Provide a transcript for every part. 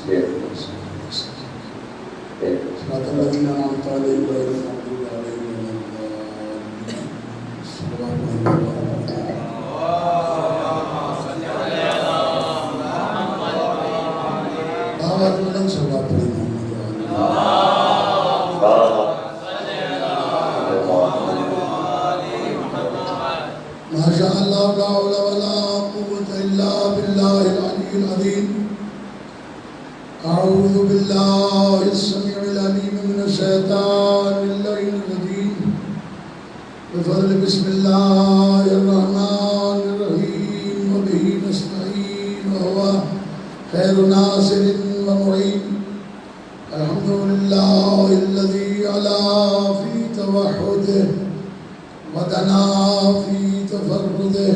صراط الذين أنعمت عليهم غير المغضوب عليهم ولا الضالين. ما شاء الله لا حول ولا قوة إلا بالله العلي العظيم. أعوذ بالله السميع العليم من الشيطان اللعين الرجيم. بفضل بسم الله الرحمن الرحيم وبه نستعين وهو خير ناصر ومعين. الحمد لله الذي علا في توحده ودنا في تفرده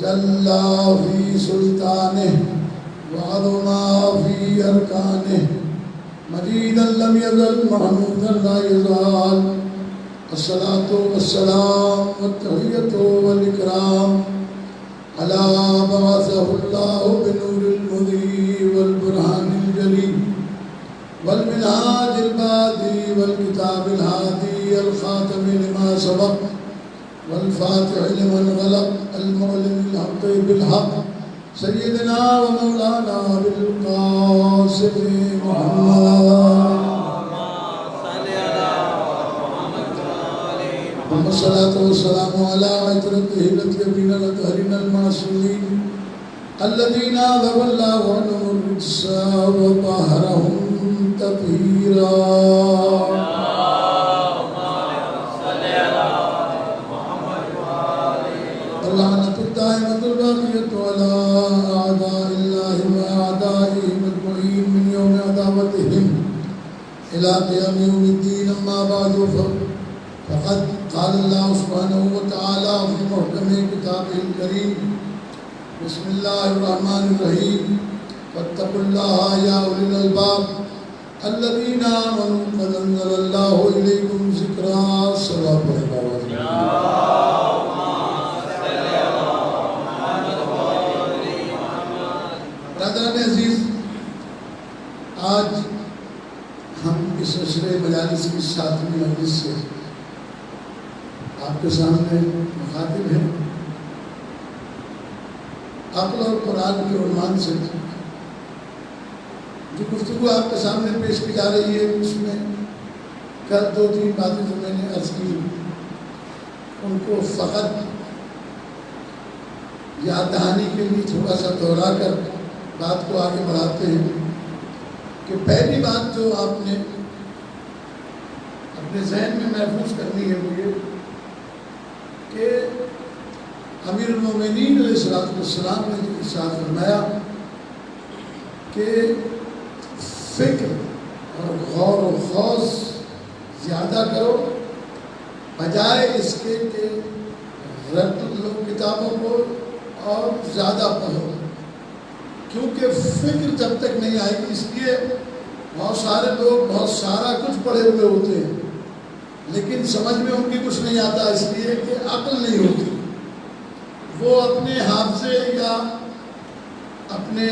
جل في سلطانه وعظم في أركانه مجيدا لم يزل محمودا لا يزال. الصلاة والسلام والتحية والإكرام على بعثه الله بنور المضيء والبرهان الجلي والمنهاج البادي والكتاب الهادي الخاتم لما سبق والفاتح لمن غلق المعلن الحق بالحق سيدنا ومولانا بالقاسم محمد الصلاة والسلام على عترته الذين الأطهرين المعصومين الذين ذهب الله عنهم الرجس وطهرهم تطهيرا. اللعنة الدائمة الباقية على أعداء الله وأعدائهم أجمعين من يوم عداوتهم إلى قيام يوم الدين. أما بعد فقد قال الله سبحانه وتعالى في محكم كتابه الكريم بسم الله الرحمن الرحيم فاتقوا الله يا أولي الألباب الذين آمنوا قد أنزل الله إليكم ذكرا. صلوات الله برادران عزیز، آج ہم اس عشرِ مجالس کی 7ویں مجلس سے آپ کے سامنے مخاطب ہیں. عقل اور قرآن کے عنوان سے جو گفتگو آپ کے سامنے پیش کی جا رہی ہے اس میں کل 2-3 باتیں جو میں نے عرض کی ان کو فقط یاد دہانی کے لیے تھوڑا سا دوہرا کر بات کو آگے بڑھاتے ہیں کہ پہلی بات جو آپ نے اپنے ذہن میں محفوظ کرنی ہے وہ یہ کہ امیر المومنین علیہ السلام نے جو ارشاد فرمایا کہ فکر اور غور و خوض زیادہ کرو بجائے اس کے کہ رٹ لو کتابوں کو اور زیادہ پڑھو، کیونکہ فکر جب تک نہیں آئے گی. اس لیے بہت سارے لوگ بہت سارا کچھ پڑھے ہوئے ہوتے ہیں لیکن سمجھ میں ان کی کچھ نہیں آتا، اس لیے کہ عقل نہیں ہوتی. وہ اپنے حافظے یا اپنے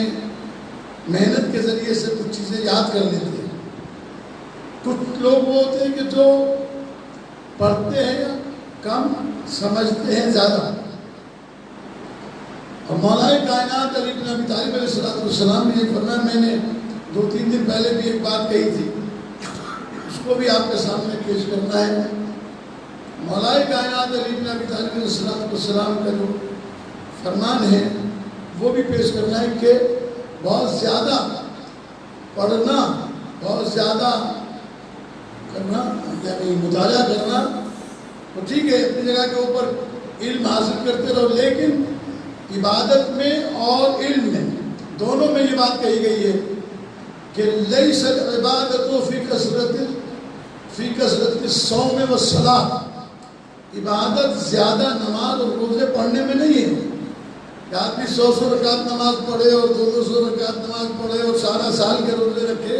محنت کے ذریعے سے کچھ چیزیں یاد کر لیتے ہیں. کچھ لوگ وہ ہوتے ہیں کہ جو پڑھتے ہیں کم سمجھتے ہیں زیادہ. اور مولا کائنات علی بن ابی طالب علیہ السلام نے یہ فرمایا، میں نے 2-3 دن پہلے بھی ایک بات کہی تھی، اس کو بھی آپ کے سامنے پیش کرنا ہے. مولا کائنات علی بن ابی طالب علیہ السلام کا جو فرمان ہے وہ بھی پیش کرنا ہے کہ بہت زیادہ پڑھنا، بہت زیادہ کرنا یعنی مطالعہ کرنا تو ٹھیک ہے، اپنی جگہ کے اوپر علم حاصل کرتے رہو، لیکن عبادت میں اور علم میں دونوں میں یہ بات کہی گئی ہے کہ لیس العبادۃ فی کثرت الصوم والصلاۃ. عبادت زیادہ نماز اور روزے پڑھنے میں نہیں ہے کہ آدمی 100 رکعت نماز پڑھے اور 200 رکعت نماز پڑھے اور سارا سال کے روزے رکھے.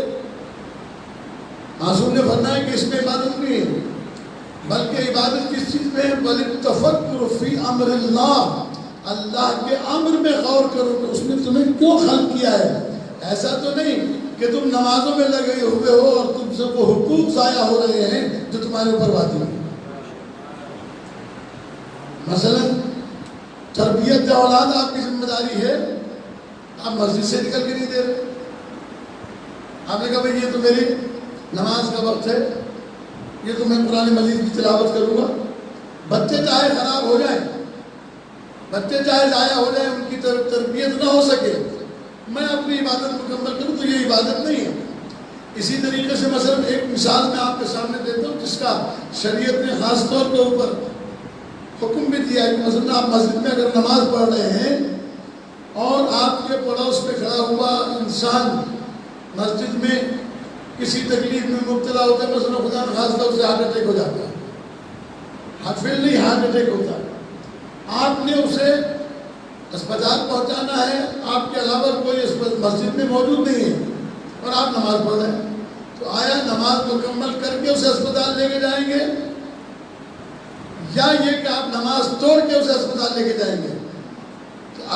معصوم نے فرمایا کہ اس میں عبادت نہیں ہے، بلکہ عبادت کس چیز میں ہے؟ وَلِلتَّفَكُّرُ فِي أَمْرِ اللَّهِ. اللہ کے امر میں غور کرو کہ اس نے تمہیں کیوں خلق کیا ہے ایسا تو نہیں کہ تم نمازوں میں لگے ہوئے ہو اور تم سے وہ حقوق ضائع ہو رہے ہیں جو تمہارے اوپر واجب ہیں. مثلا تربیت اولاد آپ کی ذمہ داری ہے، آپ مسجد سے نکل کے نہیں دے رہے. آپ نے کہا بھائی یہ تو میری نماز کا وقت ہے، یہ تو میں قرآن مجید کی تلاوت کروں گا. بچے چاہے خراب ہو جائیں، بچے چاہے ضائع ہو جائیں، ان کی تربیت نہ ہو سکے، میں اپنی عبادت مکمل کروں تو یہ عبادت نہیں ہے. اسی طریقے سے مثلا ایک مثال میں آپ کے سامنے دیتا ہوں جس کا شریعت نے خاص طور کے اوپر حکم بھی دیا ہے کہ مثلا آپ مسجد میں اگر نماز پڑھ رہے ہیں اور آپ کے پڑوس پہ کھڑا ہوا انسان مسجد میں کسی تکلیف میں مبتلا ہوتا ہے، مثلا خدا نخواستہ اسے ہارٹ اٹیک ہو جاتا ہے، ہارٹ نہیں ہارٹ اٹیک ہوتا ہے، آپ نے اسے اسپتال پہنچانا ہے، آپ کے علاوہ کوئی مسجد میں موجود نہیں ہے اور آپ نماز پڑھ رہے ہیں، تو آیا نماز مکمل کر کے اسے اسپتال لے کے جائیں گے یا یہ کہ آپ نماز توڑ کے اسے اسپتال لے کے جائیں گے؟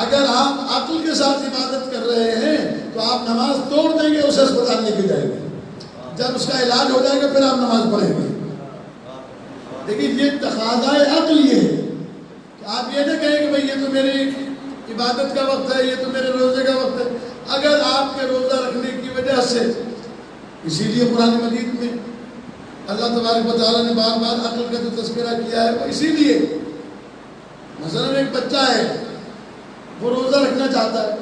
اگر آپ عقل کے ساتھ عبادت کر رہے ہیں تو آپ نماز توڑ دیں گے، اسے اسپتال لے کے جائیں گے. جب اس کا علاج ہو جائے گا پھر آپ نماز پڑھیں گے. لیکن یہ تقاضۂ عقل یہ ہے کہ آپ یہ نہ کہیں کہ بھائی یہ تو میری عبادت کا وقت ہے، یہ تو میرے روزے کا وقت ہے. اگر آپ کے روزہ رکھنے کی وجہ سے، اسی لیے قرآن مجید میں اللہ تبارک و تعالیٰ نے بار بار عقل کا جو تذکرہ کیا ہے وہ اسی لیے. مثلا ایک بچہ ہے، وہ روزہ رکھنا چاہتا ہے،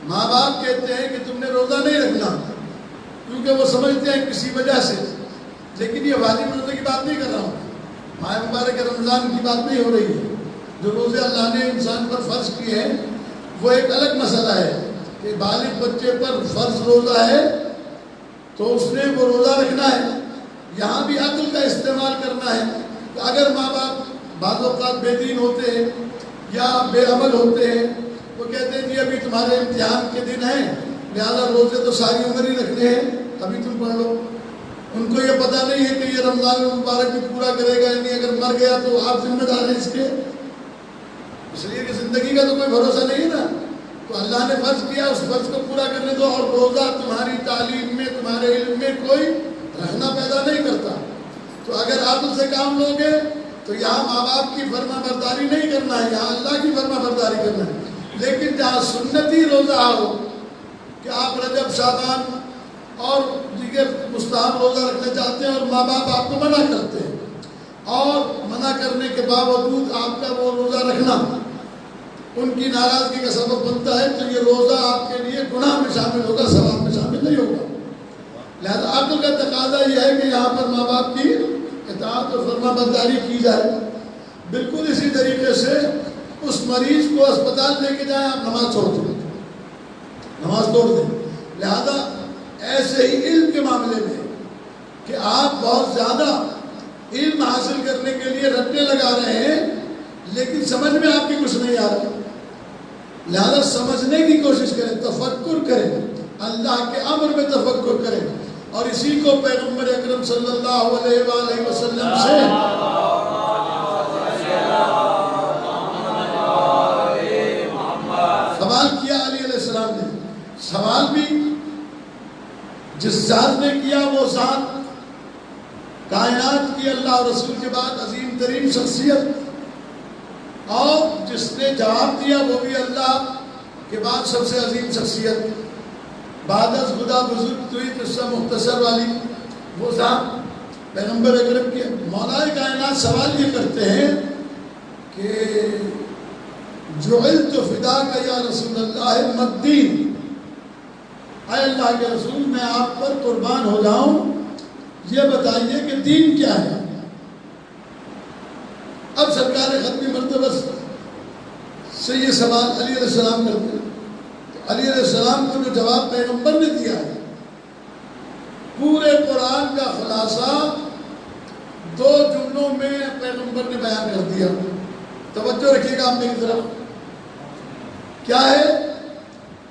ماں باپ کہتے ہیں کہ تم نے روزہ نہیں رکھنا کیونکہ وہ سمجھتے ہیں کسی وجہ سے. لیکن یہ واجب روزے کی بات نہیں کر رہا ہوں، ماہ مبارک رمضان کی بات نہیں ہو رہی ہے. جو روزے اللہ نے انسان پر فرض کیے ہیں وہ ایک الگ مسئلہ ہے کہ بالغ بچے پر فرض روزہ ہے تو اس نے وہ روزہ رکھنا ہے. یہاں بھی عقل کا استعمال کرنا ہے کہ اگر ماں باپ بعض اوقات بے دین ہوتے ہیں یا بے عمل ہوتے ہیں، وہ کہتے ہیں جی ابھی تمہارے امتحان کے دن ہیں لہذا روزے تو ساری عمر ہی رکھنے ہیں، ابھی تم پڑھ لو. ان کو یہ پتہ نہیں ہے کہ یہ رمضان المبارک بھی پورا کرے گا، یعنی اگر مر گیا تو آپ ذمہ دار ہیں اس کے، اس لیے کہ زندگی کا تو کوئی بھروسہ نہیں ہے نا. تو اللہ نے فرض کیا، اس فرض کو پورا کرنے دو. اور روزہ تمہاری تعلیم میں، تمہارے علم میں کوئی رکھنا پیدا نہیں کرتا. تو اگر آپ اسے کام لو گے تو یہاں ماں باپ کی فرما برداری نہیں کرنا ہے، یہاں اللہ کی فرما برداری کرنا ہے. لیکن جہاں سنتی روزہ ہو کہ آپ رجب، شعبان اور دیگر مستحب روزہ رکھنا چاہتے ہیں اور ماں باپ آپ کو منع کرتے ہیں، اور منع کرنے کے باوجود آپ کا وہ روزہ رکھنا ان کی ناراضگی کا سبب بنتا ہے، تو یہ روزہ آپ کے لیے گناہ میں شامل ہوگا، ثواب میں شامل نہیں ہوگا. لہذا عقل کا تقاضا یہ ہے کہ یہاں پر ماں باپ کی اطاعت اور فرما برداری کی جائے. بالکل اسی طریقے سے اس مریض کو اسپتال لے کے جائیں، آپ نماز چھوڑ دیں، نماز توڑ دیں. لہذا ایسے ہی علم کے معاملے میں کہ آپ بہت زیادہ علم حاصل کرنے کے لیے رٹنے لگا رہے ہیں لیکن سمجھ میں آپ کی کچھ نہیں آ رہا، لہذا سمجھنے کی کوشش کریں، تفکر کریں، اللہ کے امر میں تفکر کریں. اور اسی کو پیغمبر اکرم صلی اللہ علیہ وآلہ وسلم سے سوال کیا علی علیہ السلام نے. سوال بھی جس ذات نے کیا وہ ذات کائنات کی اللہ اور رسول کے بعد عظیم ترین شخصیت، اور جس نے جواب دیا وہ بھی اللہ کے بعد سب سے عظیم شخصیت. بعد از خدا بزرگ توی قصہ مختصر والی وہ ذات پیغمبر اکرم کی. مولا کائنات سوال یہ کرتے ہیں کہ جعلت فداک یا رسول اللہ مدین، اے اللہ کے رسول میں آپ پر قربان ہو جاؤں، یہ بتائیے کہ دین کیا ہے. اب سرکار ختمی مرتبہ سے یہ سوال علی علیہ السلام کرتے ہیں. علی علیہ السلام کو جو جواب پیغمبر نے دیا ہے پورے قرآن کا خلاصہ 2 جملوں میں پیغمبر نے بیان کر دیا. توجہ رکھیے گا آپ میری طرف. کیا ہے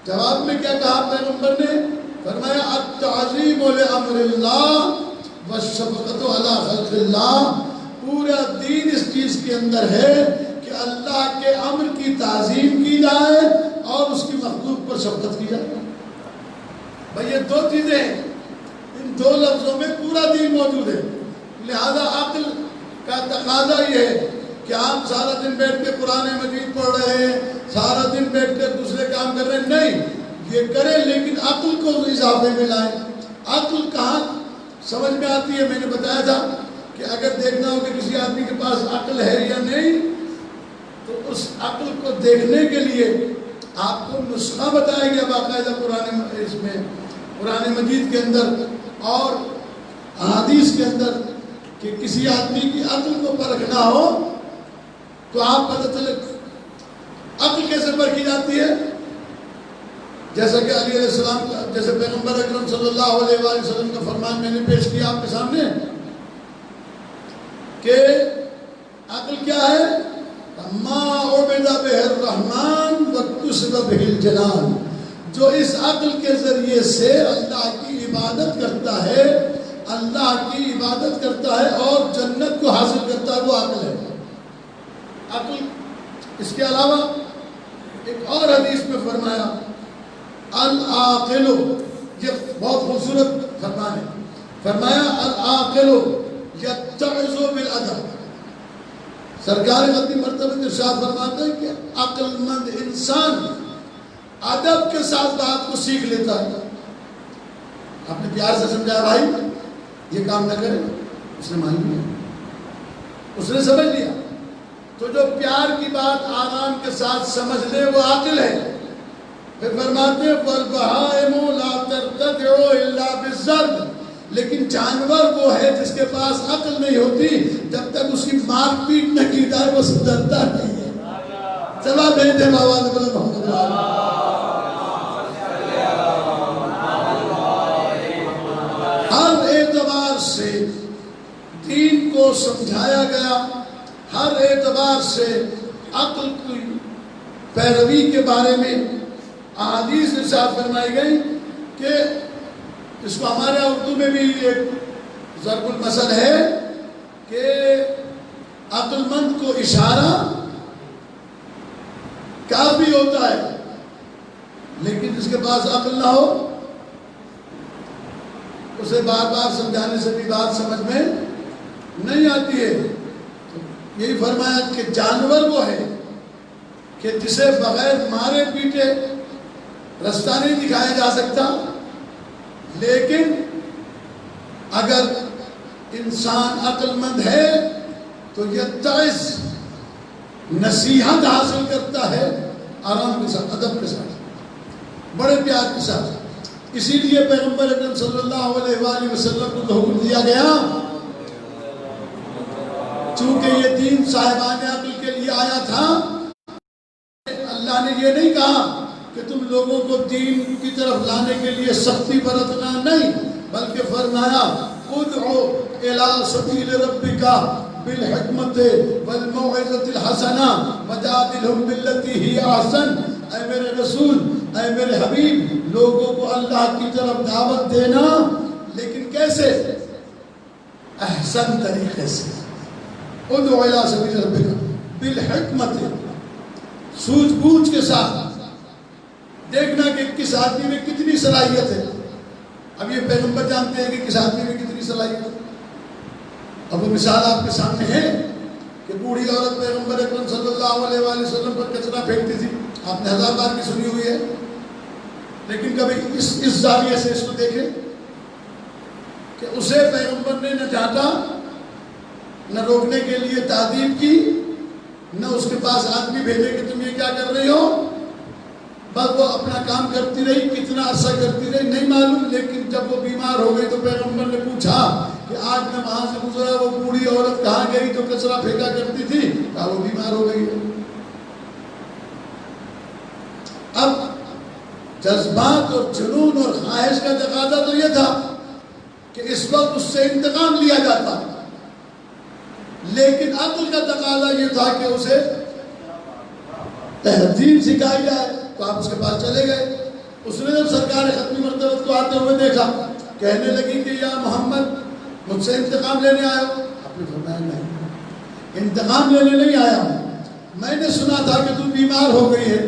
جواب میں؟ کیا کہا پیغمبر نے؟ فرمایا التعظیم لامر اللہ والشفقۃ علی خلق اللہ. پورا دین اس چیز کے اندر ہے کہ اللہ کے امر کی تعظیم کی جائے اور اس کی مخلوق پر شفقت کی جائے. بھئی یہ دو چیزیں ہیں، ان دو لفظوں میں پورا دین موجود ہے۔ لہذا عقل کا تقاضا یہ ہے کہ آپ سارا دن بیٹھ کے قرآن مجید پڑھ رہے ہیں، سارا دن بیٹھ کے دوسرے کام کر رہے ہیں، نہیں، یہ کریں لیکن عقل کو اضافے میں لائیں۔ عقل کہاں سمجھ میں آتی ہے؟ میں نے بتایا تھا کہ اگر دیکھنا ہو کہ کسی آدمی کے پاس عقل ہے یا نہیں، تو اس عقل کو دیکھنے کے لیے آپ کو نسخہ بتایا گیا باقاعدہ قرآن مجید کے اندر اور احادیث کے اندر، کہ کسی آدمی کی عقل کو پرکھنا ہو تو آپ پتہ چلے عقل کیسے پرکھی جاتی ہے۔ جیسا کہ علی علیہ السلام کا، جیسے پیغمبر اکرم صلی اللہ علیہ وآلہ وسلم کا فرمان میں نے پیش کیا آپ کے سامنے کہ عقل کیا ہے؟ ما عبد بہ الرحمن واکتسب بہ الجنان، جو اس عقل کے ذریعے سے اللہ کی عبادت کرتا ہے، اللہ کی عبادت کرتا ہے اور جنت کو حاصل کرتا ہے، وہ عقل ہے۔ عقل اس کے علاوہ ایک اور حدیث میں فرمایا العاقل، یہ بہت خوبصورت فرمان ہے، فرمایا العاقل یتعظ بالادب۔ سرکار قدیم مرتبہ ارشاد فرماتے ہیں کہ عقل مند انسان ادب کے ساتھ بات کو سیکھ لیتا ہے۔ آپ نے پیار سے سمجھایا بھائی یہ کام نہ کرے، اس نے مان لیا، اس نے سمجھ لیا۔ تو جو پیار کی بات آرام کے ساتھ سمجھ لے وہ عاقل ہے۔ پھر فرماتے ہیں وَالْبَهَائِمُ لَا تَرْتَدِعُ إِلَّا بِالضَّرْبِ، لیکن جانور وہ ہے جس کے پاس عقل نہیں ہوتی، جب تک اس کی مار پیٹ نہ کی جائے وہ ڈرتا نہیں ہے۔ چلا بھیجے بابا محمد ہر اعتبار سے دین کو سمجھایا گیا، ہر اعتبار سے عقل کی پیروی کے بارے میں احادیث ارشاد فرمائی گئی کہ اس کو ہمارے اردو میں بھی ایک ضرب المثل ہے کہ عقل مند کو اشارہ کافی ہوتا ہے، لیکن جس کے پاس عقل نہ ہو اسے بار بار سمجھانے سے بھی بات سمجھ میں نہیں آتی ہے۔ یہی فرمایا کہ جانور وہ ہے کہ جسے بغیر مارے پیٹے رستہ نہیں دکھایا جا سکتا، لیکن اگر انسان عقل مند ہے تو یتعظ، نصیحت حاصل کرتا ہے آرام کے ساتھ، ادب کے ساتھ، بڑے پیار کے ساتھ۔ اسی لیے پیغمبر اکرم صلی اللہ علیہ وآلہ وسلم کو حکم دیا گیا، چونکہ یہ دین صاحبان عقل کے لیے آیا تھا، اللہ نے یہ نہیں کہا کہ تم لوگوں کو دین کی طرف لانے کے لیے سختی برتنا، نہیں، بلکہ فرمایا ادعو الی سبیل ربک بالحکمت والموعظۃ الحسنہ وجادلہم باللتی ہی احسن۔ اے میرے رسول، اے میرے حبیب، لوگوں کو اللہ کی طرف دعوت دینا، لیکن کیسے؟ احسن طریقے سے۔ ادعو الی سبیل ربک بالحکمت، سوجھ بوجھ کے ساتھ دیکھنا کہ کس آدمی میں کتنی صلاحیت ہے۔ اب یہ پیغمبر جانتے ہیں کہ کس آدمی میں کتنی صلاحیت ہے۔ اب وہ مثال آپ کے سامنے ہے کہ بوڑھی عورت پیغمبر اکرم صلی اللہ علیہ وآلہ وسلم پر کچرا پھینکتی تھی، آپ نے 1000 بار کی سنی ہوئی ہے، لیکن کبھی اس زاویے سے اس کو دیکھیں کہ اسے پیغمبر نے نہ ڈانٹا، نہ روکنے کے لیے تعدیب کی، نہ اس کے پاس آدمی بھیجے کہ تم یہ کیا کر رہی ہو، بس وہ اپنا کام کرتی رہی۔ کتنا عرصہ کرتی رہی نہیں معلوم، لیکن جب وہ بیمار ہو گئی تو پیغمبر نے پوچھا کہ آج میں وہاں سے گزرا، وہ بوڑھی عورت کہاں گئی جو کچرا پھینکا کرتی تھی؟ کہا وہ بیمار ہو گئی ہے۔ اب جذبات اور جنون اور خواہش کا تقاضا تو یہ تھا کہ اس وقت اس سے انتقام لیا جاتا، لیکن عقل کا تقاضا یہ تھا کہ اسے تہذیب سکھائی جائے۔ تو آپ اس کے پاس چلے گئے، اس نے جب سرکار ختمی مرتبت کو آتے ہوئے دیکھا، کہنے لگی کہ یا محمد مجھ سے انتقام لینے آئے ہو؟ آپ نے فرمایا نہیں، انتقام لینے نہیں آیا ہوں، میں نے سنا تھا کہ تم بیمار ہو گئی ہے،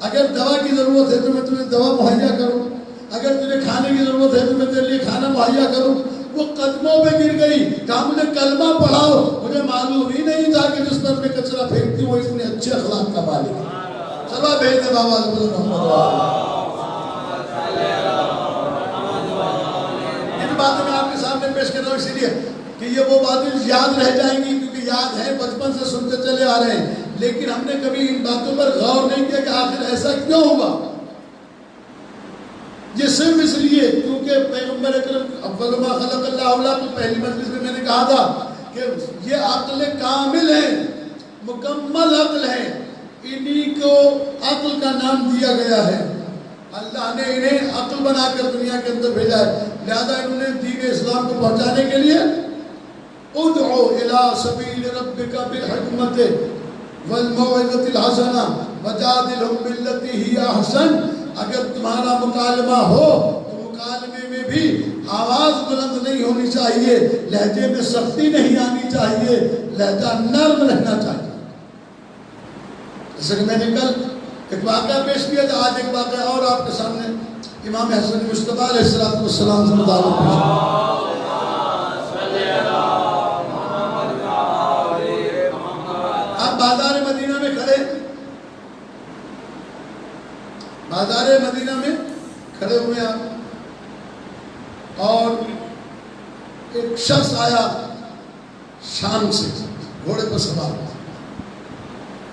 اگر دوا کی ضرورت ہے تو میں تمہیں دوا مہیا کروں، اگر تجھے کھانے کی ضرورت ہے تو میں تیرے لیے کھانا مہیا کروں. وہ قدموں پہ گر گئی, کہا مجھے کلمہ پڑھاؤ. مجھے معلوم ہی نہیں تھا کہ جس پر میں کچرا پھینکتی ہوں وہ اتنے اچھے اخلاق کا مالک ہے. چلو بھیج دے بابا ان باتیں میں آپ کے سامنے پیش کر رہا ہوں اسی لیے کہ یہ وہ باتیں یاد رہ جائیں گی, کیونکہ یاد ہے بچپن سے سنتے چلے آ رہے ہیں, لیکن ہم نے کبھی ان باتوں پر غور نہیں کیا کہ آخر ایسا کیوں ہوا. یہ صرف اس لیے کیونکہ پیغمبر اکرم اول ما خلق اللہ تو پہلی مجلس میں نے کہا تھا کہ یہ عقل کامل ہے, مکمل عقل ہے, انہی کو عقل کا نام دیا گیا ہے. اللہ نے انہیں عقل بنا کر دنیا کے اندر بھیجا ہے. لہذا انہوں نے دین اسلام کو پہنچانے کے لیے ادعو الی سبیل ربک بالحکمت والموعظۃ الحسنہ وجادلہم باللتی ہی احسن. اگر تمہارا مکالمہ ہو تو مکالمے میں بھی آواز بلند نہیں ہونی چاہیے, لہجے میں سختی نہیں آنی چاہیے, لہجہ نرم رہنا چاہیے. جیسے کہ میں نے کل ایک واقعہ پیش کیا تھا, آج ایک واقعہ اور آپ کے سامنے امام حسن مصطفیٰ علیہ السلام سے متعلق پیش آپ بازار مدینہ میں کھڑے, بازار مدینہ میں کھڑے ہوئے آپ, اور ایک شخص آیا شام سے گھوڑے پر سوار.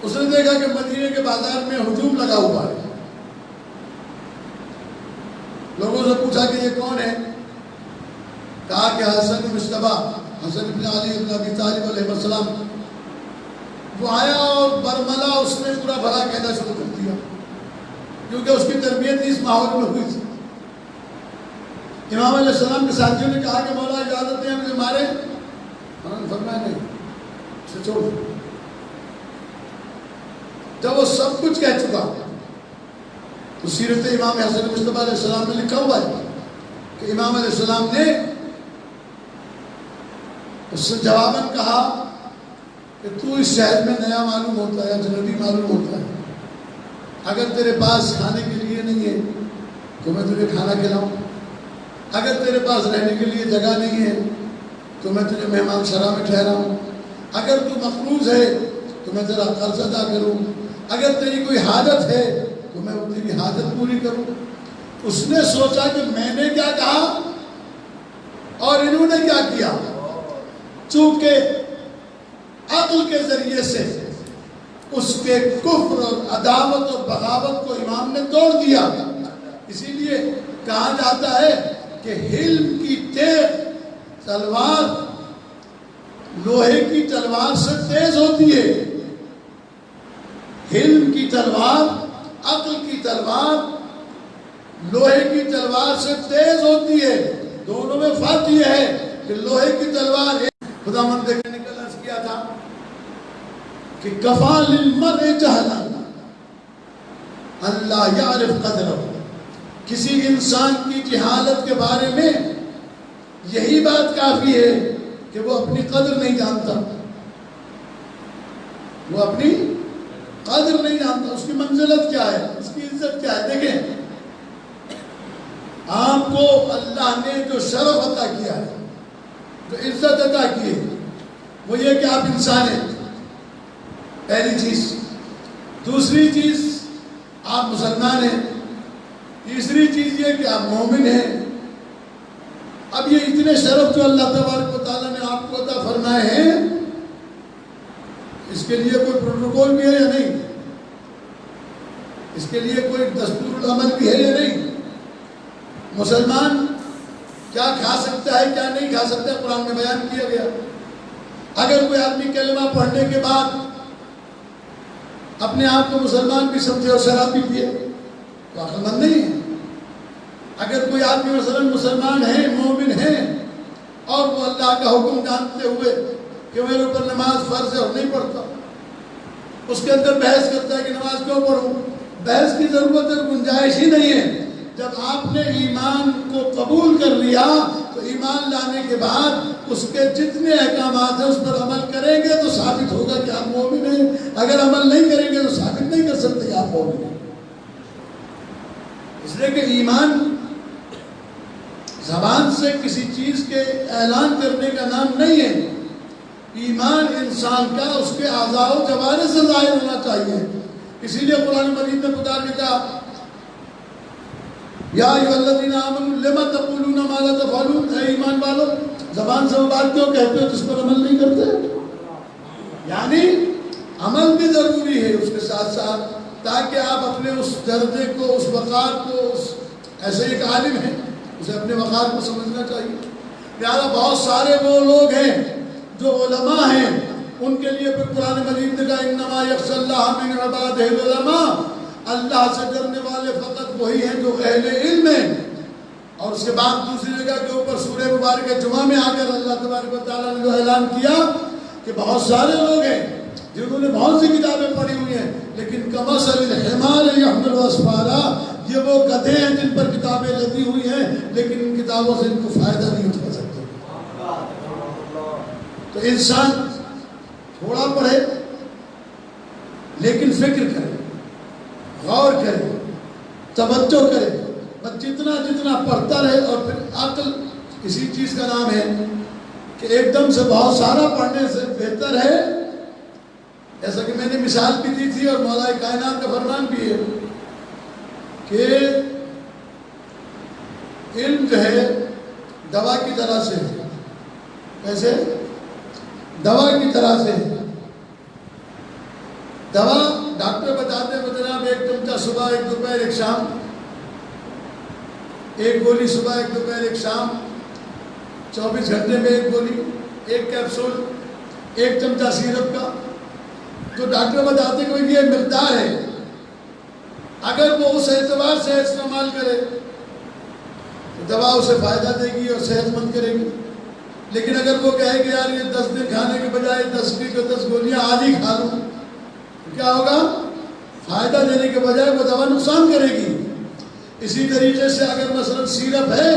اس نے دیکھا کہ مدینے کے بازار میں ہجوم لگا ہوا ہے. لوگوں سے پوچھا کہ یہ کون ہے, کہا کہ حسن مصطفیٰ حسن بن علی بن ابی طالب علیہ السلام. وہ آیا اور برملا اس نے پورا بھلا کہنا شروع کر دیا, کیونکہ اس کی تربیت اس ماحول میں ہوئی تھی. امام علیہ السلام کے ساتھیوں نے کہا کہ مولا اجازت ہے مجھے مارے, فرمایا نہیں, اسے چھوڑ. جب وہ سب کچھ کہہ چکا تو سیرت امام حسن مصطفیٰ علیہ السلام میں لکھا ہوا ہے کہ امام علیہ السلام نے اس سے جواباً کہا کہ تو اس شہر میں نیا معلوم ہوتا ہے, اجنبی معلوم ہوتا ہے. اگر تیرے پاس کھانے کے لیے نہیں ہے تو میں تجھے کھانا کھلاؤں, اگر تیرے پاس رہنے کے لیے جگہ نہیں ہے تو میں تجھے مہمان شرح میں ٹھہراؤں, اگر تو مقروض ہے تو میں تیرا قرض ادا کروں, اگر تیری کوئی حاجت ہے تو میں وہ تیری حاجت پوری کروں. اس نے سوچا کہ میں نے کیا کہا اور انہوں نے کیا کیا. چونکہ عقل کے ذریعے سے اس کے کفر اور عداوت اور بغاوت کو امام نے توڑ دیا. اسی لیے کہا جاتا ہے کہ حلم کی تیز تلوار لوہے کی تلوار سے تیز ہوتی ہے. حلم کی تلوار, عقل کی تلوار لوہے کی تلوار سے تیز ہوتی ہے. دونوں میں فرق یہ ہے کہ لوہے کی تلوار خدا مند نے عرض کیا تھا کہ کفا للمرء جہلا اللہ یعرف قدرہ. کسی انسان کی جہالت کے بارے میں یہی بات کافی ہے کہ وہ اپنی قدر نہیں جانتا, وہ اپنی قدر نہیں جانتا, اس کی منزلت کیا ہے, اس کی عزت کیا ہے. دیکھیں آپ کو اللہ نے جو شرف عطا کیا ہے, جو عزت عطا کی ہے, وہ یہ کہ آپ انسان ہیں, پہلی چیز. دوسری چیز آپ مسلمان ہیں. تیسری چیز یہ کہ آپ مومن ہیں. اب یہ اتنے شرف جو اللہ تبارک و تعالیٰ نے آپ کو عطا فرمائے ہیں, اس کے لیے کوئی پروٹوکول بھی ہے یا نہیں, اس کے لیے کوئی دستور العمل بھی ہے یا نہیں. مسلمان کیا کھا سکتا ہے کیا نہیں کھا سکتا ہے قرآن میں بیان کیا گیا. اگر کوئی آدمی کلمہ پڑھنے کے بعد اپنے آپ کو مسلمان بھی سمجھے اور شراب بھی پیے تو عقل مند نہیں ہے. اگر کوئی آدمی مثلا مسلمان ہے, مومن ہے, اور وہ اللہ کا حکم جانتے ہوئے کہ میرے اوپر نماز فرض ہے اور نہیں پڑھتا, اس کے اندر بحث کرتا ہے کہ نماز کیوں پڑھوں, بحث کی ضرورت ہے, گنجائش ہی نہیں ہے. جب آپ نے ایمان کو قبول کر لیا تو ایمان لانے کے بعد اس کے جتنے احکامات ہیں اس پر عمل کریں گے تو ثابت ہوگا کہ آپ مومن ہیں. اگر عمل نہیں کریں گے تو ثابت نہیں کر سکتے کہ آپ مومن ہیں. اس لیے کہ ایمان زبان سے کسی چیز کے اعلان کرنے کا نام نہیں ہے. ایمان انسان کا اس کے اعضاء و جوارح سے ظاہر ہونا چاہیے. اسی لیے قرآن مجید میں خدا نے کہا یا ایھا الذین آمنوا لم تقولون ما لا تفعلون، اے ایمان والو زبان سے وہ بات کیوں کہتے ہو جس پر عمل نہیں کرتے. یعنی عمل بھی ضروری ہے اس کے ساتھ ساتھ، تاکہ آپ اپنے اس درجے کو، اس وقار کو، ایسے ایک عالم ہے اسے اپنے وقار کو سمجھنا چاہیے. لہٰذا بہت سارے وہ لوگ ہیں جو علماء ہیں، ان کے لیے پھر قرآن مجید نے کہا انما یخشی اللہ من عبادہ العلماء، اللہ سے ڈرنے والے فقط وہی ہیں جو اہل علم ہیں. اور اس کے بعد دوسری جگہ کے اوپر سورہ مبارکہ جمعہ میں آ کر اللہ تبارک و تعالیٰ نے جو اعلان کیا کہ بہت سارے لوگ ہیں جنہوں نے بہت سی کتابیں پڑھی ہوئی ہیں، لیکن کمثل الحمار یحمل اسفارا، یہ وہ گدھے ہیں جن پر کتابیں لدی ہوئی ہیں لیکن ان کتابوں سے ان کو فائدہ نہیں اٹھا سکتے. تو انسان تھوڑا پڑھے لیکن فکر کرے، غور کرے، توجہ کرے. بس جتنا جتنا پڑھتا رہے. اور پھر عقل اسی چیز کا نام ہے کہ ایک دم سے بہت سارا پڑھنے سے بہتر ہے، ایسا کہ میں نے مثال بھی دی تھی اور مولا کائنات کا فرمان بھی ہے کہ علم جو ہے دوا کی طرح سے ہے. کیسے؟ دوا کی طرح سے ہے. دوا ڈاکٹر بتاتے ہیں جناب ایک چمچہ صبح، ایک دوپہر، ایک شام، ایک گولی صبح، ایک دوپہر، ایک شام، 24 گھنٹے میں ایک گولی، ایک کیپسول، ایک چمچہ سیرپ کا. جو ڈاکٹر بتاتے ہیں کہ یہ مقدار ہے، اگر وہ اس اعتبار سے استعمال کرے تو دوا اسے فائدہ دے گی اور صحت مند کرے گی. لیکن اگر وہ کہے کہ یار یہ 10 دن کھانے کے بجائے 10 کی 10 گولیاں آج ہی کھا لوں، تو کیا ہوگا؟ فائدہ دینے کے بجائے وہ دوا نقصان کرے گی. اسی طریقے سے اگر مثلا سیرپ ہے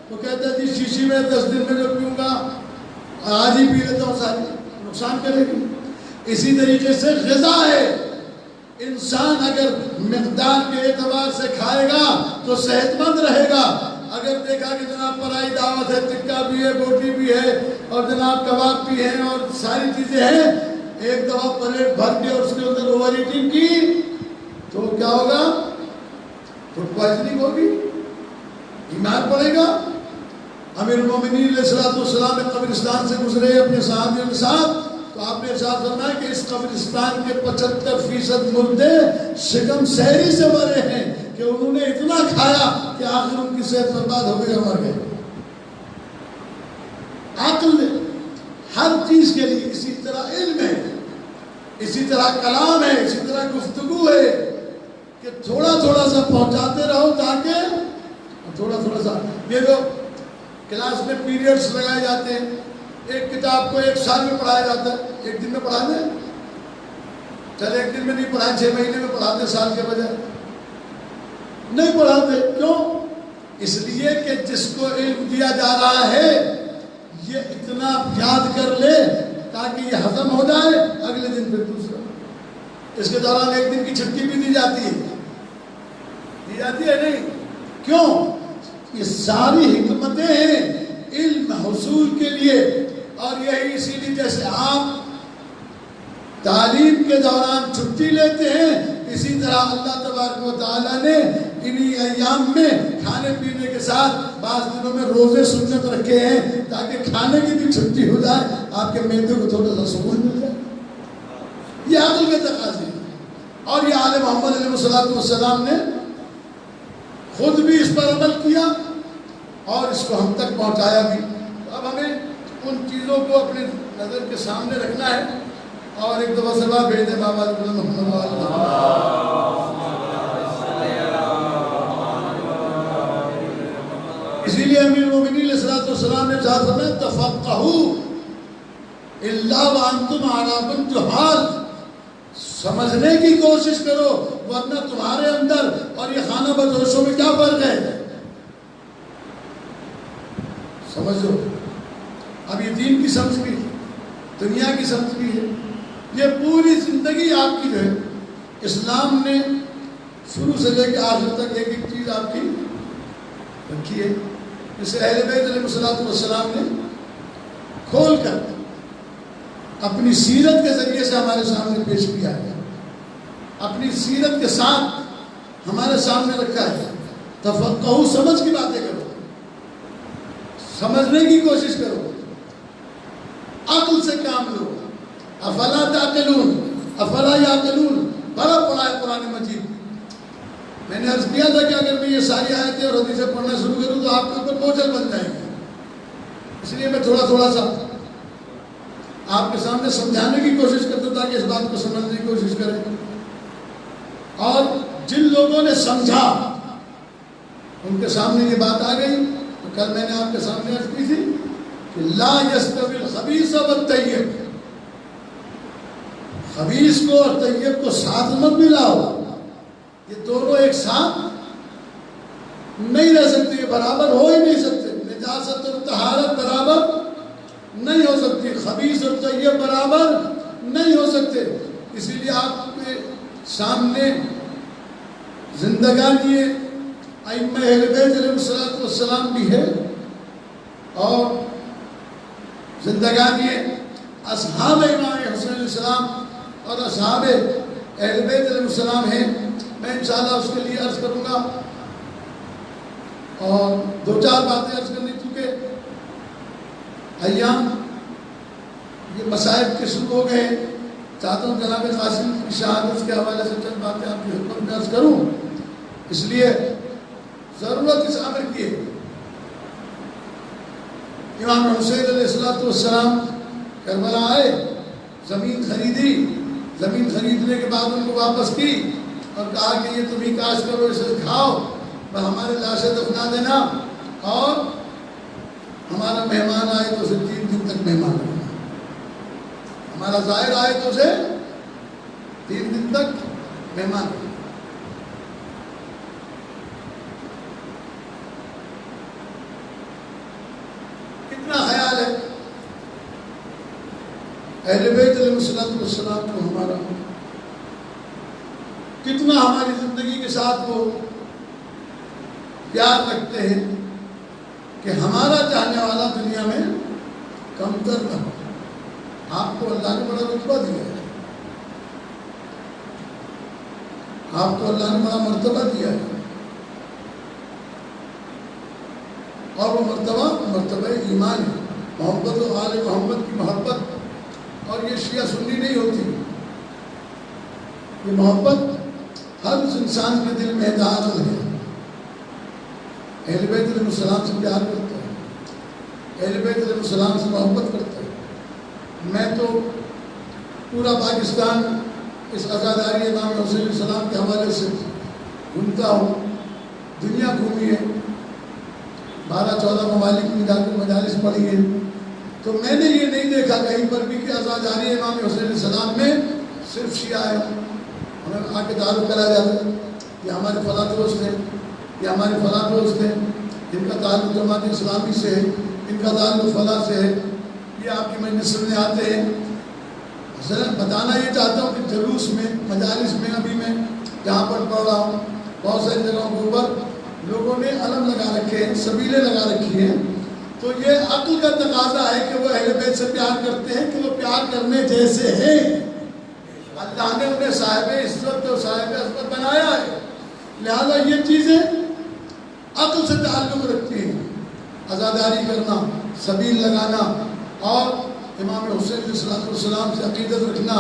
تو کہتا ہے جی شیشی میں 10 دن میں جو پیوں گا آج ہی پی لیتا ہوں ساری، نقصان کرے گی. اسی طریقے سے غذا ہے، انسان اگر مقدار کے اعتبار سے کھائے گا تو صحت مند رہے گا. اگر دیکھا کہ جناب پرائی دعوت ہے، ٹکا بھی ہے، بوٹی بھی ہے اور جناب کباب بھی ہیں اور ساری چیزیں ہیں، ایک دفعہ پلیٹ بھر کے اور اس کے اندر اوور ایٹنگ کی تو کیا ہوگا؟ فوڈ پوائزننگ ہوگی، بیمار پڑے گا. امیر المومنین علیہ السلام قبرستان سے گزرے اپنے صحابیوں کے ساتھ، تو آپ نے ارشاد فرمایا کہ اس قبرستان کے 75% مردے شکم سیری سے مرے ہیں کہ انہوں نے اتنا کھایا کہ آخر ان کی صحت برباد ہو گئی اور مر گئے. عقل ہر چیز کے لیے، اسی طرح علم ہے، اسی طرح کلام ہے، اسی طرح گفتگو ہے کہ تھوڑا تھوڑا سا پہنچاتے رہو تاکہ تھوڑا تھوڑا سا. یہ جو کلاس میں پیریڈز لگائے جاتے ہیں، ایک کتاب کو 1 سال میں پڑھایا جاتا ہے، ایک دن میں پڑھا دیں. چل ایک دن میں نہیں پڑھائیں، 6 مہینے میں پڑھا دیں سال کے بجائے. نہیں پڑھاتے. کیوں؟ اس لیے کہ جس کو علم دیا جا رہا ہے یہ اتنا یاد کر لے تاکہ یہ ہضم ہو جائے، اگلے دن پھر دوسرا. اس کے دوران ایک دن کی چھٹی بھی دی جاتی ہے، دی جاتی ہے نہیں؟ کیوں؟ یہ ساری حکمتیں ہیں علم حصول کے لیے. اور یہی اسی لیے جیسے آپ تعلیم کے دوران چھٹی لیتے ہیں، اسی طرح اللہ تبارک و تعالیٰ نے انہی ایام میں کھانے پینے کے ساتھ بعض دنوں میں روزے سنت رکھے ہیں تاکہ کھانے کی بھی چھٹی ہو جائے، آپ کے معدے کو تھوڑا سا سکون مل جائے. یہ عقل کے تقاضے ہیں. اور یہ آل محمد علیہ السلام نے خود بھی اس پر عمل کیا اور اس کو ہم تک پہنچایا بھی. اب ہمیں ان چیزوں کو اپنے نظر کے سامنے رکھنا ہے. اور ایک دفعہ سلوات بھیج دیں بابا محمد. اسی لیے امیر المومنین علیہ السلام نے چاہا فرمایا تفقہوا الا وانتم علی جہال، سمجھنے کی کوشش کرو ورنہ تمہارے اندر اور یہ خانہ بدوشوں میں کیا فرق ہے؟ سمجھو. اب یہ دین کی سمجھ بھی، دنیا کی سمجھ بھی ہے. یہ پوری زندگی آپ کی جو ہے اسلام نے شروع سے لے کے آخر تک ایک ایک چیز آپ کی رکھی ہے. اسے اہل بیت علیہ السلام نے کھول کر اپنی سیرت کے ذریعے سے ہمارے سامنے پیش کیا ہے، اپنی سیرت کے ساتھ ہمارے سامنے رکھا ہے۔ تفقہو، سمجھ کی باتیں کرو، سمجھنے کی کوشش کرو، عقل سے کام لو۔ افلا تعقلون، افلا یعقلون، بڑا پڑھا ہے قرآن مجید۔ میں نے عرض کیا تھا کہ اگر میں یہ ساری آیتیں اور حدیثیں پڑھنا شروع کروں تو آپ کے اوپر بوجھل بن جائیں گے، اس لیے میں تھوڑا تھوڑا سا آپ کے سامنے سمجھانے کی کوشش کرتا ہوں تاکہ اس بات کو سمجھنے کی کوشش کریں۔ اور جن لوگوں نے سمجھا ان کے سامنے یہ بات آ گئی۔ تو کل میں نے آپ کے سامنے عرض کی تھی کہ لا یستوی الخبیث والطیب، خبیث کو اور طیب کو ساتھ مت ملاؤ، یہ دونوں ایک ساتھ نہیں رہ سکتے، یہ برابر ہو ہی نہیں سکتے۔ نجاست اور طہارت برابر نہیں ہو سکتی، خبیث اور طیب برابر نہیں ہو سکتے۔ اسی لیے آپ کے سامنے زندگانی ائمہ اہل بیت علیہ السلام بھی ہے اور زندگانی اصحاب امام حسین علیہ السلام اور اصحاب اہل بیت علیہ السلام ہیں۔ میں انشاءاللہ اس کے لیے عرض کروں گا اور دو چار باتیں عرض کرنی، چونکہ ایام یہ مصائب کے شروع ہو گئے۔ چاہتا ہوں جناب قاسم کی شہادت کے حوالے سے چند باتیں آپ کی خدمت میں عرض کروں، اس لیے ضرورت اس امر کی ہے۔ امام حسین علیہ السلام کربلا آئے، زمین خریدی، زمین خریدنے کے بعد ان کو واپس کی اور کہا کہ یہ تم ہی کاشت کرو، اسے کھاؤ، بس ہمارے لاشیں دفنا دینا، اور ہمارا مہمان آئے تو اسے 3 دن تک مہمان رکھنا، ہمارا زائر آئے تو اسے 3 دن تک مہمان رکھنا۔ کتنا خیال ہے اہل بیت علیہ السلام کو ہمارا، کتنا ہماری زندگی کے ساتھ وہ پیار رکھتے ہیں کہ ہمارا چاہنے والا دنیا میں کمتر نہ ہو۔ آپ کو اللہ نے بڑا رتبہ دیا ہے، آپ کو اللہ نے بڑا مرتبہ دیا ہے، اور وہ مرتبہ ایمان ہے، محبت و آل محمد کی محبت۔ اور یہ شیعہ سنی نہیں ہوتی، یہ محبت ہر اس انسان کے دل میں داخل ہے۔ اہل بیت علیہ السلام سے پیار کرتا ہے، اہل بیت علیہ السلام سے محبت کرتا ہے۔ میں تو پورا پاکستان اس عزاداری امام حسین علیہ السلام کے حوالے سے گھومتا ہوں، دنیا گھومی ہے، 12-14 ممالک میں جا کر مجالس پڑھی ہے، تو میں نے یہ نہیں دیکھا کہیں پر بھی کہ عزاداری امام حسین علیہ السلام میں صرف شیعہ ہے۔ ہمیں آ کے تعارف کرایا جاتا ہے، یہ ہمارے فلاں دوست ہیں، یہ ہمارے فلاں دوست ہیں، جن کا تعلق جماعت اسلامی سے ہے، ان کا تعلق فلاں سے ہے، یہ آپ کی مجلس میں آتے ہیں۔ مثلا بتانا یہ چاہتا ہوں کہ جلوس میں، مجالس میں، ابھی میں جہاں پر پڑھ رہا ہوں، بہت ساری جگہوں کے اوپر لوگوں نے علم لگا رکھے ہیں، سبیلیں لگا رکھی ہیں، تو یہ عقل کا تقاضا ہے کہ وہ اہل بیت سے پیار کرتے ہیں کہ وہ پیار کرنے جیسے ہیں۔ اللہ نے انہیں صاحب عزت اور صاحب عظمت بنایا ہے، لہذا یہ چیزیں عقل سے تعلق رکھتی ہیں۔ عزاداری کرنا، سبیل لگانا، اور امام حسین علیہ السلام سے عقیدت رکھنا،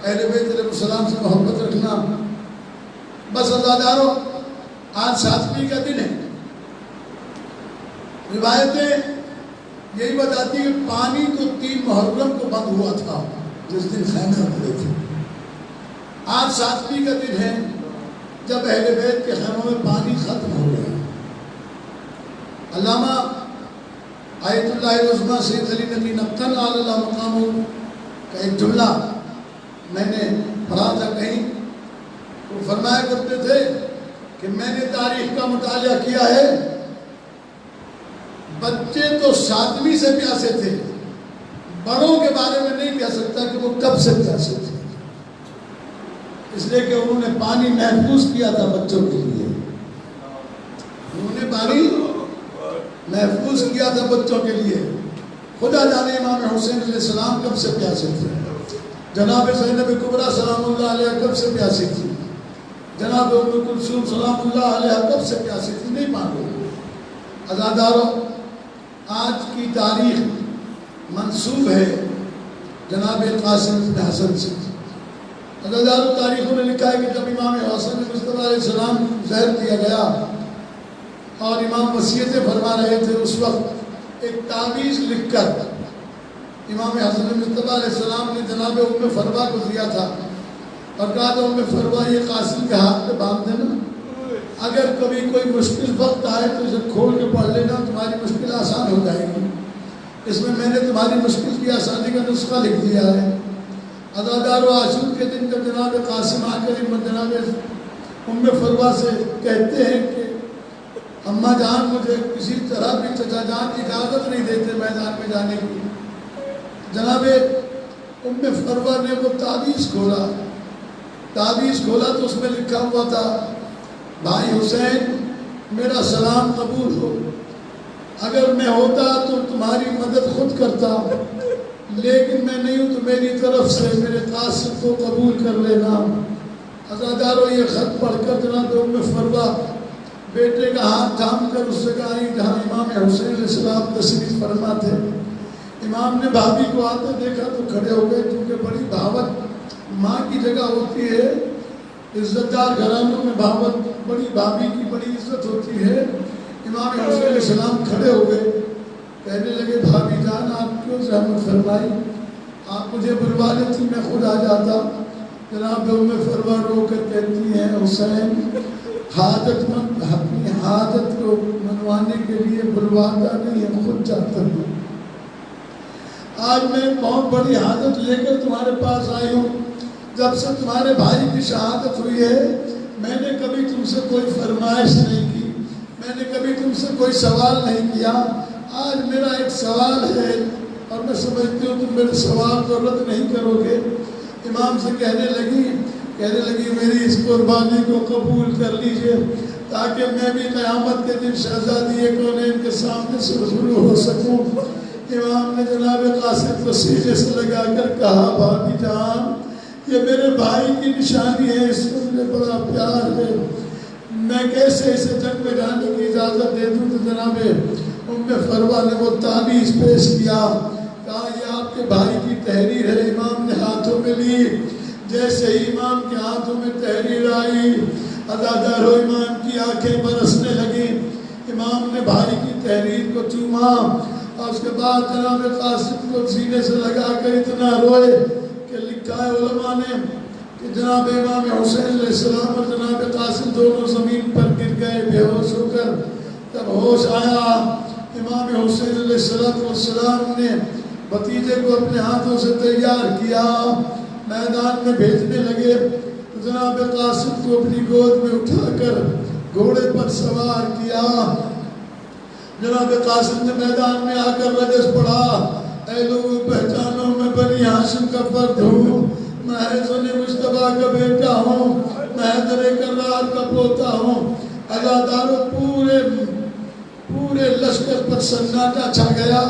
اہل بیت علیہ السلام سے محبت رکھنا۔ بس عزاداروں، آج 7ویں کا دن ہے۔ روایتیں یہی بتاتی کہ پانی تو 3 محرم کو بند ہوا تھا، جس دن خیمے اترے تھے۔ آج 7ویں کا دن ہے جب اہل بیت کے خیموں میں پانی ختم ہو گیا۔ علامہ آیت اللہ العظمیٰ سید علی نقی نقطن علی اللہ مقامہ کا ایک جملہ میں نے پڑھا تھا کہیں، وہ فرمایا کرتے تھے کہ میں نے تاریخ کا مطالعہ کیا ہے، بچے تو 7ویں سے پیاسے تھے، بڑوں کے بارے میں نہیں کہہ سکتا کہ وہ کب سے پیاسے تھے، اس لیے کہ انہوں نے پانی محفوظ کیا تھا بچوں کے لیے، انہوں نے پانی محفوظ کیا تھا بچوں کے لیے. خدا جانے امام حسین علیہ السلام کب سے پیاسے تھے. جناب زینب کبریٰ سلام اللہ علیہ کب سے پیاسی تھی. جناب ام کلثوم سلام اللہ علیہ کب سے پیاسی تھی. نہیں معلوم. عزادارو، آج کی تاریخ منسوب ہے جناب قاسم بن حسن سے. عزادارو، تاریخوں نے لکھا ہے کہ جب امام حسن مصطفیٰ علیہ السلام زہر دیا گیا اور امام وصیتیں فرما رہے تھے، اس وقت ایک تعویذ لکھ کر امام حسن مصطفیٰ علیہ السلام نے جناب ام فروا کو دیا تھا اور کہا تھا ام فروا یہ قاسم کے ہاتھ پہ باندھ دینا، اگر کبھی کوئی مشکل وقت آئے تو اسے کھول کے پڑھ لینا، تمہاری مشکل آسان ہو جائے گی. اس میں نے تمہاری مشکل کی آسانی کا نسخہ لکھ دیا ہے. عزادارو، عاشور کے دن جب جناب قاسم آ کر جناب ام فروا سے کہتے ہیں کہ اماں جان مجھے کسی طرح بھی چچا جان اجازت نہیں دیتے میدان میں جانے کی. جناب ام فروا نے وہ تعویذ کھولا تو اس میں لکھا ہوا تھا بھائی حسین میرا سلام قبول ہو، اگر میں ہوتا تو تمہاری مدد خود کرتا، لیکن میں نہیں ہوں تو میری طرف سے میرے قاسم کو قبول کر لینا. عزادارو، یہ خط پڑھ کر جناب ام فروا بیٹے کا ہاتھ تھام کر اس جگہ آئی جہاں امام حسین علیہ السلام تشریف فرما تھے. امام نے بھابھی کو آتے دیکھا تو کھڑے ہو گئے، کیونکہ بڑی بھاوت ماں کی جگہ ہوتی ہے. عزت دار گھرانوں میں بڑی بھابھی کی بڑی عزت ہوتی ہے. امام حسین علیہ السلام کھڑے ہو گئے، کہنے لگے بھابھی جان آپ کیوں زحمت فرمائی، آپ مجھے بلوا لیتی میں خود آ جاتا. جناب ام فروا رو کر کہتی ہیں حسین حاجت مند اپنی حاجت کو منوانے کے لیے بلواتا نہیں ہے، خود جاتا ہوں. آج میں بہت بڑی حاجت لے کر تمہارے پاس آئی ہوں. جب سے تمہارے بھائی کی شہادت ہوئی ہے میں نے کبھی تم سے کوئی فرمائش نہیں کی، میں نے کبھی تم سے کوئی سوال نہیں کیا. آج میرا ایک سوال ہے اور میں سمجھتی ہوں تم میرے سوال کو رد نہیں کرو گے. امام سے کہنے لگی میری اس قربانی کو قبول کر لیجئے تاکہ میں بھی قیامت کے دن شہزادی کونین کے سامنے سے رسول ہو سکوں. امام نے جناب قاسم کو سینے سے لگا کر کہا بھابھی جان یہ میرے بھائی کی نشانی ہے، اس کو مجھے بڑا پیار ہے، میں کیسے اسے جنگ میں جانے کی اجازت دے دوں. تو جناب ام فروا نے وہ تعویذ پیش کیا، کہا یہ آپ کے بھائی کی تحریر ہے. امام نے ہاتھوں میں لی، جیسے ہی امام کے ہاتھوں میں تحریر آئی عزادارو امام کی آنکھیں برسنے لگیں. امام نے بھائی کی تحریر کو چوما اور اس کے بعد جناب قاسم کو سینے سے لگا کر اتنا روئے کہ لکھا ہے علماء نے کہ جناب امام حسین علیہ السلام اور جناب قاسم دونوں زمین پر گر گئے بے ہوش ہو کر. جب ہوش آیا امام حسین علیہ السلام نے بھتیجے کو اپنے ہاتھوں سے تیار کیا، میدان میں بھیجنے لگے. جناب قاسم کو اپنی گود میں اٹھا کر گھوڑے پر سوار کیا. جناب قاسم نے میدان میں آ کر رجس پڑھا، اے لوگوں پہچانو میں بنی ہاشم کا فرد ہوں، میں حسن مصطفیٰ کا بیٹا ہوں، میں حیدر کرار کا پوتا ہوں. عزادارو پورے لشکر پر سناٹا چھا گیا.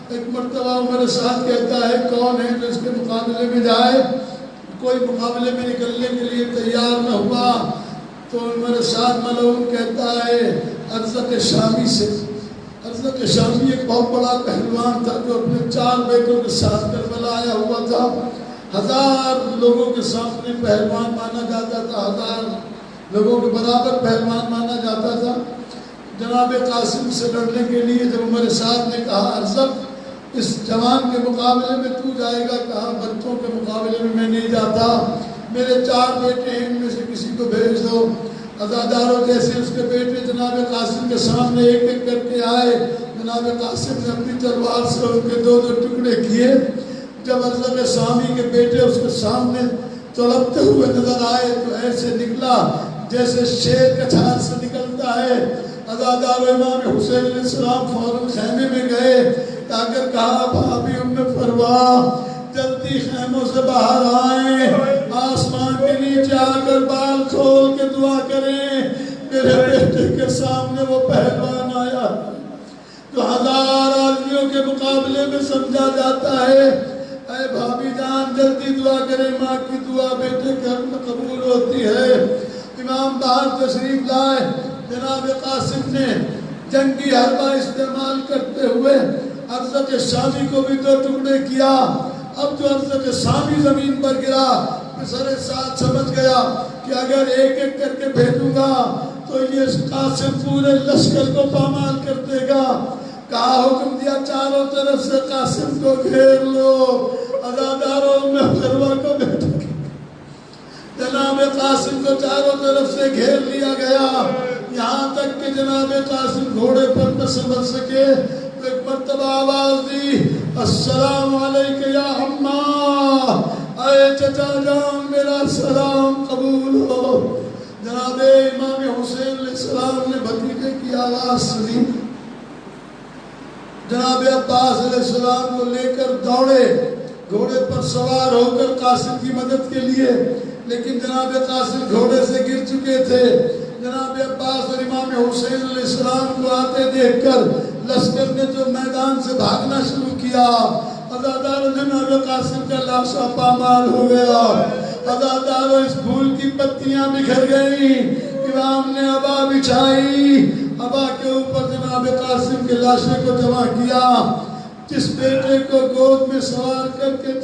ایک مرتبہ عمر سعد کہتا ہے کون ہے جو اس کے مقابلے میں جائے، کوئی مقابلے میں نکلنے کے لیے تیار نہ ہوا تو عمر سعد ملعون کہتا ہے ارزق شامی سے. ارزق شامی ایک بہت بڑا پہلوان تھا جو اپنے 4 بیٹوں کے ساتھ کربلا آیا ہوا تھا. 1000 لوگوں کے سامنے پہلوان مانا جاتا تھا، 1000 لوگوں کے برابر پہلوان مانا جاتا تھا. جناب قاسم سے لڑنے کے لیے جب عمر سعد نے کہا ارزق اس جوان کے مقابلے میں تو جائے گا، کہا بچوں کے مقابلے میں نہیں جاتا، میرے 4 بیٹے ہیں ان میں سے کسی کو بھیج دو. عزادارو جیسے اس کے بیٹے جناب قاسم کے سامنے ایک ایک کر کے آئے، جناب قاسم نے اپنی تلوار سے ان کے 2 ٹکڑے کیے. جب ارزق شامی کے بیٹے اس کے سامنے تڑپتے ہوئے نظر آئے تو ایسے نکلا جیسے شیر کچھار سے نکلتا ہے. عزادارو امام حسین علیہ السلام فوراً خیمے میں گئے، آ کر کہا بھابھی ام فروا جلدی خیموں سے باہر آئیں، آسمان کے نیچے آ کر بال کھول کے دعا کریں، میرے بیٹے کے سامنے وہ پہلوان آیا. جو 1000 آدمیوں کے مقابلے میں سمجھا جاتا ہے. اے بھابھی جان جلدی دعا کرے، ماں کی دعا بیٹے کے حق میں قبول ہوتی ہے. امام باہر تشریف لائے. جناب قاسم نے جنگی حربہ استعمال کرتے ہوئے ارزق شامی کو بھی 2 ٹکڑے کیا. اب جو ارزق شامی زمین پر گرا، پسر ساتھ سمجھ گیا کہ اگر ایک ایک کر کے بھیجوں گا تو یہ قاسم پورے لشکر کو پامال کر دے گا. کہا حکم دیا چاروں طرف سے قاسم کو گھیر لو. عزاداروں میں خروہ کو بیٹھا. جناب قاسم کو چاروں طرف سے گھیر لیا گیا، یہاں تک کہ جناب قاسم گھوڑے پر نہ سنبھل سکے. تو ایک مرتبہ آواز دی، السلام علیکہ یا اماں، اے چچا جان میرا سلام قبول ہو. جناب امام حسین علیہ السلام نے بھتیجے کی آواز سنی. جناب عباس علیہ السلام کو لے کر دوڑے، گھوڑے پر سوار ہو کر قاسم کی مدد کے لیے. لیکن جناب قاسم گھوڑے سے گر چکے تھے. جناب عباس اور امام حسین علیہ السلام کو آتے دیکھ کر لشکر نے جو میدان سے بھاگنا شروع کیا، عزادار جناب قاسم کا لاشا پامال ہو گیا. عزاداروں اس پھول کی پتیاں بکھر گئیں. امام نے عبا بچھائی، عبا کے اوپر جناب قاسم کے لاشے کو جمع کیا. جس بیٹے کو گود میں سوار کر کے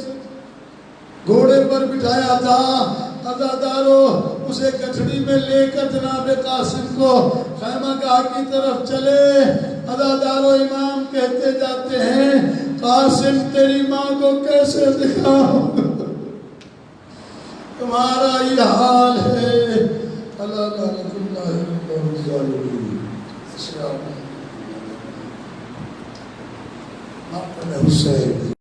گھوڑے پر بٹھایا تھا، عزاداروں اسے گٹھڑی میں لے کر جناب قاسم کو خیمہ گاہ کی طرف چلے. عزاداروں امام کہتے جاتے ہیں، قاسم تیری ماں کو کیسے دکھاؤں، تمہارا یہ حال ہے. اللہ لعنت اللہ علیہ الظالمین. حسین